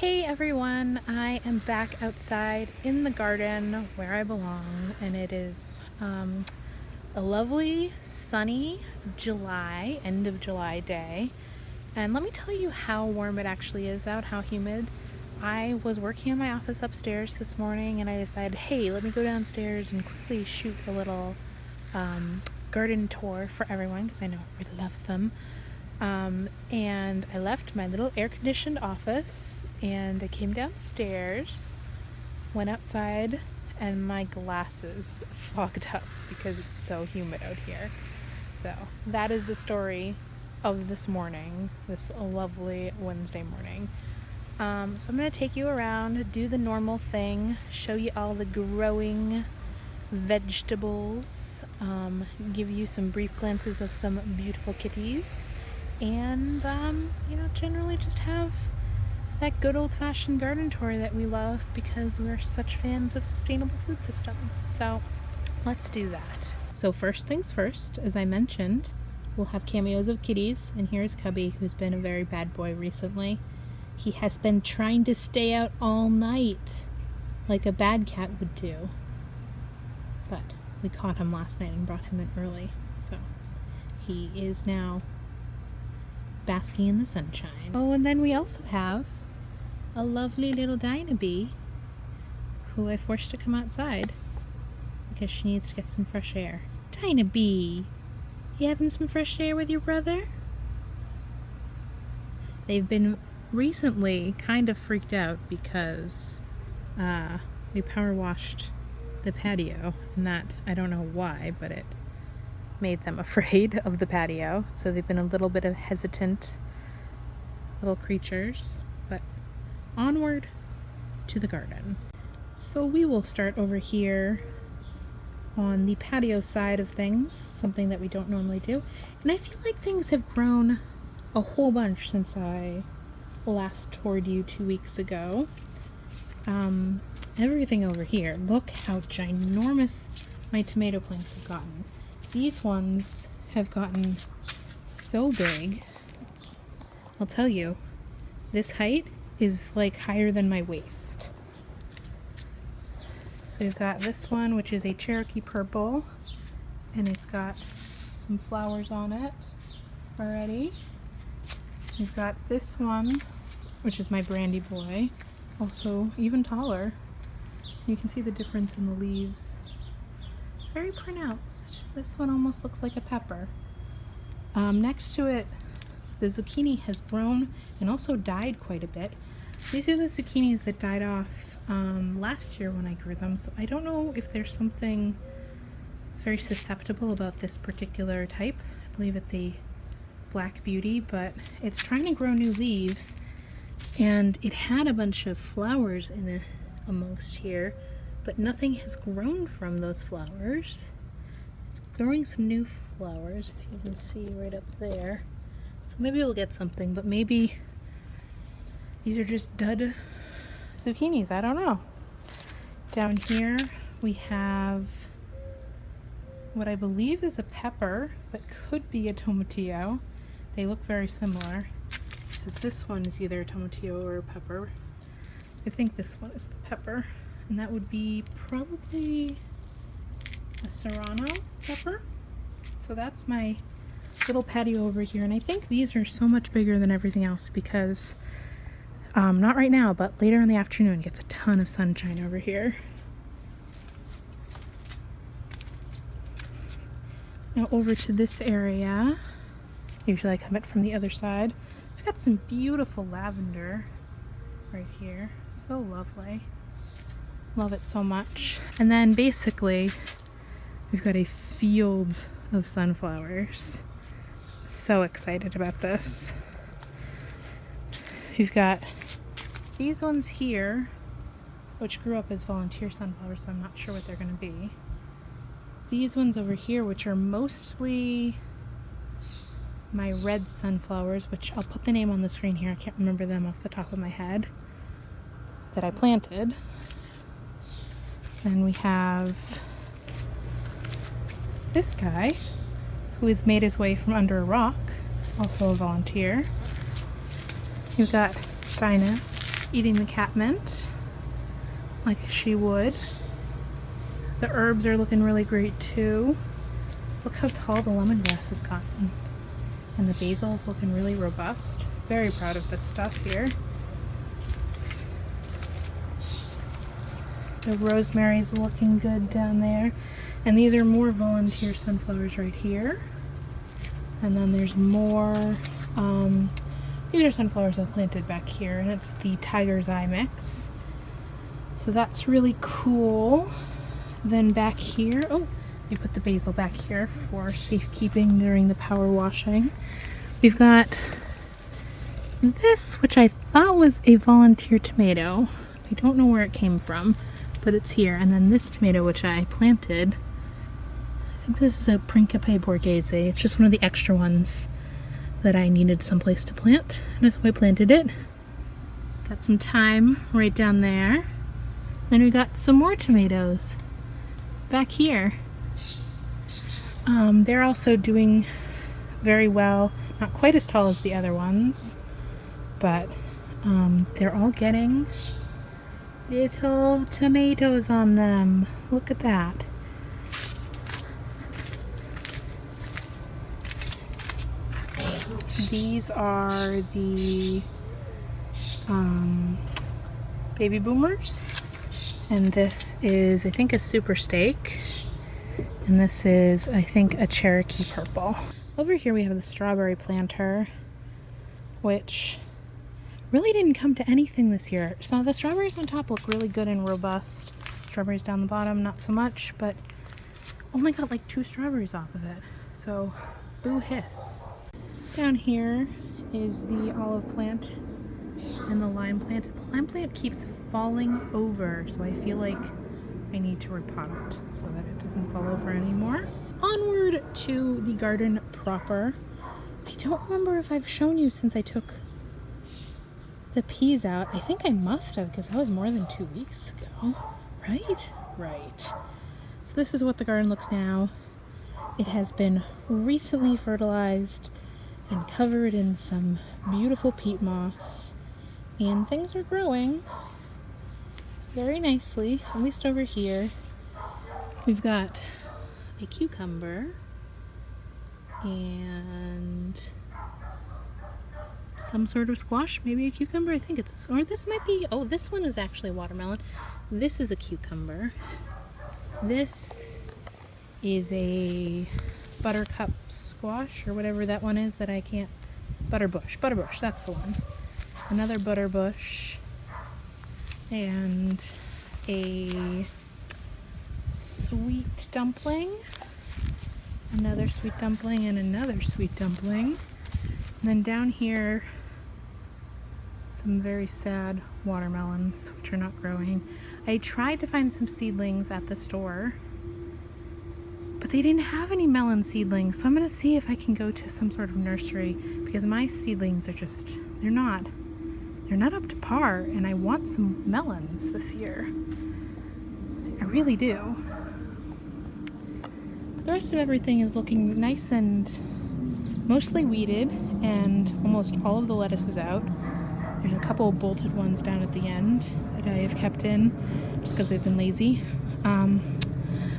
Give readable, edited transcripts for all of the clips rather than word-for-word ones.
Hey everyone, I am back outside in the garden where I belong, and it is a lovely sunny July, end of July day. And let me tell you how warm it actually is out, how humid. I was working in my office upstairs this morning and I decided, hey, let me go downstairs and quickly shoot a little garden tour for everyone because I know everybody loves them. And I left my little air-conditioned office and I came downstairs, went outside, and my glasses fogged up because it's so humid out here. So that is the story of this morning, this lovely Wednesday morning. So I'm going to take you around, do the normal thing, show you all the growing vegetables, give you some brief glances of some beautiful kitties, and generally just have that good old-fashioned garden tour that we love because we're such fans of sustainable food systems. So let's do that. So first things first, as I mentioned, we'll have cameos of kitties, and here's Cubby, who's been a very bad boy recently. He has been trying to stay out all night like a bad cat would do, but we caught him last night and brought him in early, so he is now basking in the sunshine. Oh, and then we also have a lovely little Dinah bee who I forced to come outside because she needs to get some fresh air. Dinah bee, you having some fresh air with your brother? They've been recently kind of freaked out because we power washed the patio, and that, I don't know why, but it made them afraid of the patio, so they've been a little bit of hesitant little creatures, but onward to the garden. So we will start over here on the patio side of things, something that we don't normally do, and I feel like things have grown a whole bunch since I last toured you 2 weeks ago. Everything over here, look how ginormous my tomato plants have gotten. These ones have gotten so big. I'll tell you, this height is like higher than my waist. So we've got this one, which is a Cherokee purple, and it's got some flowers on it already. We've got this one, which is my Brandy boy, also even taller. You can see the difference in the leaves. Very pronounced. This one almost looks like a pepper. Next to it, the zucchini has grown and also died quite a bit. These are the zucchinis that died off last year when I grew them, so I don't know if there's something very susceptible about this particular type. I believe it's a Black Beauty, but it's trying to grow new leaves, and it had a bunch of flowers in amongst here, but nothing has grown from those flowers. It's growing some new flowers, if you can see right up there. So maybe we'll get something, but maybe these are just dud zucchinis, I don't know. Down here we have what I believe is a pepper, but could be a tomatillo. They look very similar, because this one is either a tomatillo or a pepper. I think this one is the pepper, and that would be probably a serrano pepper. So that's my little patio over here, and I think these are so much bigger than everything else because not right now, but later in the afternoon gets a ton of sunshine over here. Now over to this area, usually I come in from the other side. I've got some beautiful lavender right here. So lovely. Love it so much. And then basically we've got a field of sunflowers. So excited about this. We've got these ones here, which grew up as volunteer sunflowers, so I'm not sure what they're going to be. These ones over here, which are mostly my red sunflowers, which I'll put the name on the screen here. I can't remember them off the top of my head, that I planted. And we have this guy who has made his way from under a rock, also a volunteer. We've got Dinah eating the catmint like she would. The herbs are looking really great too. Look how tall the lemongrass has gotten. And the basil is looking really robust. Very proud of this stuff here. The rosemary's looking good down there. And these are more volunteer sunflowers right here. And then there's more, these are sunflowers I planted back here, and it's the Tiger's Eye mix. So that's really cool. Then back here, oh, we put the basil back here for safekeeping during the power washing. We've got this, which I thought was a volunteer tomato. I don't know where it came from, but it's here. And then this tomato, which I planted, I think this is a Principe Borghese. It's just one of the extra ones that I needed someplace to plant, and so I planted it. Got some thyme right down there. Then we got some more tomatoes back here. They're also doing very well. Not quite as tall as the other ones, but they're all getting little tomatoes on them. Look at that. These are the baby boomers, and this is, I think, a super steak, and this is, I think, a Cherokee purple. Over here we have the strawberry planter, which really didn't come to anything this year. So the strawberries on top look really good and robust. Strawberries down the bottom, not so much, but only got like 2 strawberries off of it. So boo hiss. Down here is the olive plant and the lime plant. The lime plant keeps falling over, so I feel like I need to repot it so that it doesn't fall over anymore. Onward to the garden proper. I don't remember if I've shown you since I took the peas out. I think I must have, because that was more than 2 weeks ago, right? Right. So this is what the garden looks now. It has been recently fertilized and covered in some beautiful peat moss, and things are growing very nicely, at least over here. We've got a cucumber and some sort of squash, maybe a cucumber. I think it's, or this might be, oh, this one is actually watermelon. This is a cucumber. This is a buttercup squash, or whatever that one is that I can't, butterbush, that's the one. Another butterbush, and a sweet dumpling, another sweet dumpling, and another sweet dumpling. And then down here, some very sad watermelons, which are not growing. I tried to find some seedlings at the store, but they didn't have any melon seedlings, so I'm going to see if I can go to some sort of nursery, because my seedlings are just, they're not up to par, and I want some melons this year. I really do. The rest of everything is looking nice and mostly weeded, and almost all of the lettuce is out. There's a couple of bolted ones down at the end that I have kept in just because they've been lazy.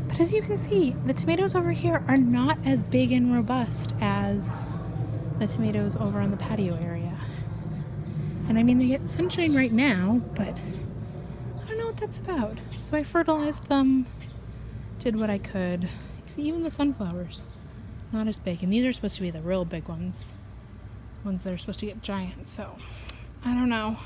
But as you can see, the tomatoes over here are not as big and robust as the tomatoes over on the patio area. And I mean, they get sunshine right now, but I don't know what that's about. So I fertilized them, did what I could. You see, even the sunflowers, not as big. And these are supposed to be the real big ones that are supposed to get giant, so I don't know.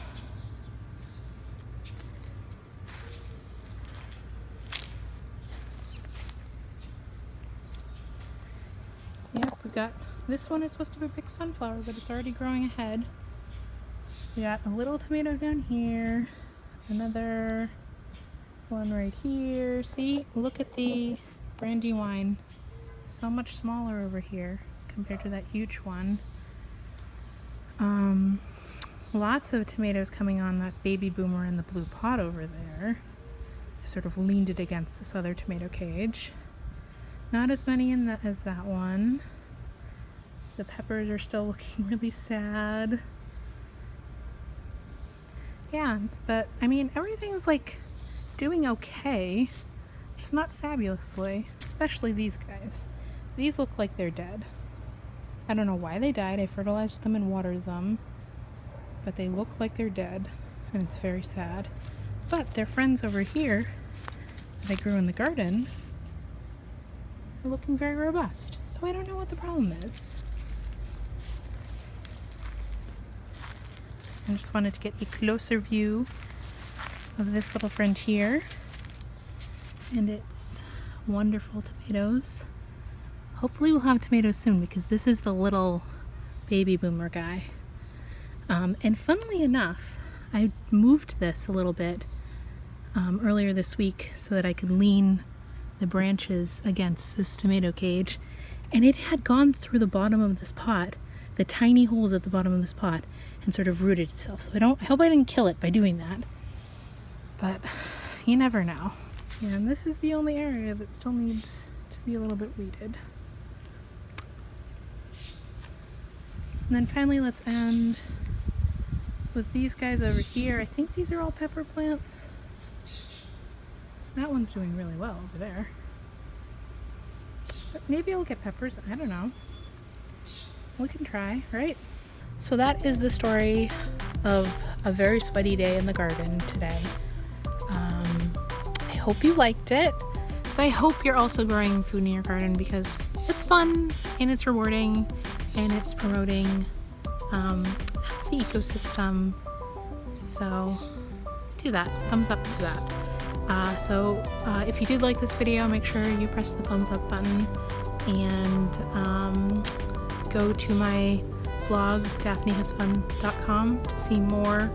Yep, we got, this one is supposed to be a big sunflower, but it's already growing ahead. We got a little tomato down here, another one right here. See, look at the brandywine. So much smaller over here compared to that huge one. Lots of tomatoes coming on that baby boomer in the blue pot over there. I sort of leaned it against this other tomato cage. Not as many in that as that one. The peppers are still looking really sad. Yeah, but I mean, everything's like doing okay, just not fabulously, especially these guys. These look like they're dead. I don't know why they died. I fertilized them and watered them, but they look like they're dead, and it's very sad. But their friends over here that I grew in the garden are looking very robust, so I don't know what the problem is. I just wanted to get a closer view of this little friend here, and it's wonderful tomatoes. Hopefully we'll have tomatoes soon, because this is the little baby boomer guy. And funnily enough, I moved this a little bit earlier this week so that I could lean the branches against this tomato cage, and it had gone through the bottom of this pot, the tiny holes at the bottom of this pot, and sort of rooted itself. So I hope I didn't kill it by doing that, but you never know. Yeah, and this is the only area that still needs to be a little bit weeded. And then finally, let's end with these guys over here. I think these are all pepper plants. That one's doing really well over there. But maybe I'll get peppers, I don't know. We can try, right? So that is the story of a very sweaty day in the garden today. I hope you liked it. So I hope you're also growing food in your garden, because it's fun and it's rewarding and it's promoting the ecosystem. So do that. Thumbs up to that. If you did like this video, make sure you press the thumbs up button, and go to my blog, daphnehasfun.com, to see more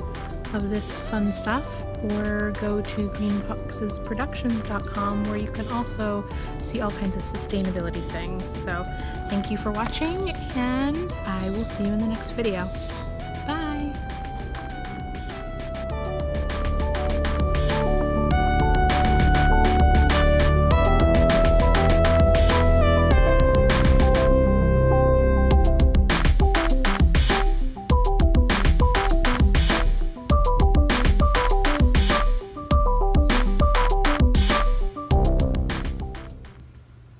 of this fun stuff, or go to greenboxesproductions.com, where you can also see all kinds of sustainability things. So thank you for watching, and I will see you in the next video.